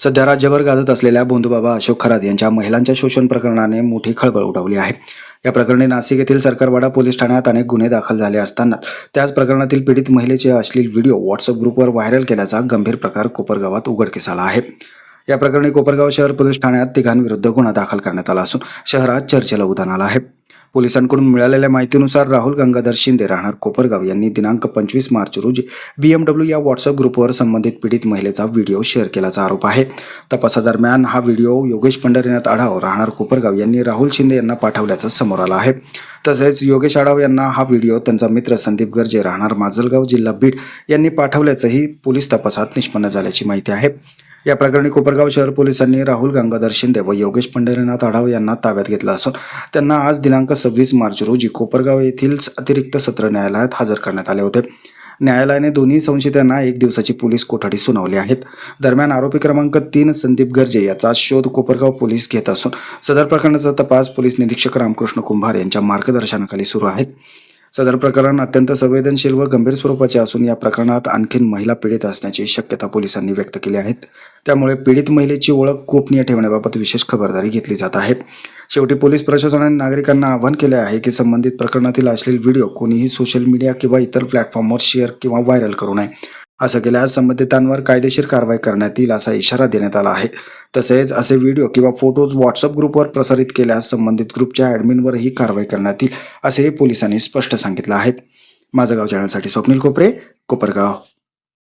सध्या राज्यभर गाजत असलेल्या भोंदूबाबा अशोक खरात यांच्या महिलांच्या शोषण प्रकरणाने मोठी खळबळ उडवली आहे. या प्रकरणी नाशिक येथील सरकारवाडा पोलीस ठाण्यात अनेक गुन्हे दाखल झाले असताना त्याच प्रकरणातील पीडित महिलेचे अश्लील व्हिडिओ व्हॉट्सअप ग्रुपवर व्हायरल केल्याचा गंभीर प्रकार कोपरगावात उघडकीस आला आहे. या प्रकरणी कोपरगाव शहर पोलीस ठाण्यात तिघांविरुद्ध गुन्हा दाखल करण्यात आला असून शहरात चर्चेला उधाण आलं आहे. पोलिसांकडून मिळालेल्या माहितीनुसार राहुल गंगाधर शिंदे राहणार कोपरगाव यांनी दिनांक 25 मार्च रोजी BMW या व्हॉट्सअप ग्रुपवर संबंधित पीडित महिलेचा व्हिडिओ शेअर केल्याचा आरोप आहे. तपासादरम्यान हा व्हिडिओ योगेश पंढरीनाथ आढाव राहणार कोपरगाव यांनी राहुल शिंदे यांना पाठवल्याचं समोर आलं आहे. तसेच योगेश आढाव यांना हा व्हिडिओ त्यांचा मित्र संदीप गर्जे राहणार माजलगाव जिल्हा बीड यांनी पाठवल्याचंही पोलीस तपासात निष्पन्न झाल्याची माहिती आहे. या प्रकरणी कोपरगाव शहर पोलिसांनी राहुल गंगाधर शिंदे व योगेश पंढरीनाथ आढाव यांना ताब्यात घेतलं असून त्यांना आज दिनांक 26 मार्च रोजी कोपरगाव येथील अतिरिक्त सत्र न्यायालयात हजर करण्यात आले होते. न्यायालयाने दोन्ही संशयितांना 1 दिवसाची पोलीस कोठडी सुनावली आहेत. दरम्यान आरोपी क्रमांक 3 संदीप गर्जे याचा शोध कोपरगाव पोलीस घेत असून सदर प्रकरणाचा तपास पोलीस निरीक्षक रामकृष्ण कुंभार यांच्या मार्गदर्शनाखाली सुरू आहे. सदर प्रकरण अत्यंत संवेदनशील व गंभीर स्वरूपाचे असून या प्रकरणात आणखीन महिला पीडित असण्याची शक्यता पोलिसांनी व्यक्त केली आहे. त्यामुळे पीडित महिलेची ओळख गोपनीय ठेवण्याबाबत विशेष खबरदारी घेतली जात आहे. शेवटी पोलीस प्रशासनाने नागरिकांना आवाहन केले आहे की संबंधित प्रकरणातील अश्लील व्हिडिओ कोणीही सोशल मीडिया किंवा इतर प्लॅटफॉर्मवर शेअर किंवा व्हायरल करू नये. असं केल्यास संबंधितांवर कायदेशीर कारवाई करण्यात येईल असा इशारा देण्यात आला आहे. तसेच असे व्हिडिओ किंवा फोटोज व्हॉट्सअप ग्रुपवर प्रसारित केल्यास संबंधित ग्रुपच्या ॲडमिनवरही कारवाई करण्यात येईल असेही पोलिसांनी स्पष्ट सांगितलं आहे. माझं गाव चॅनलसाठी स्वप्नील कोपरे, कोपरगाव.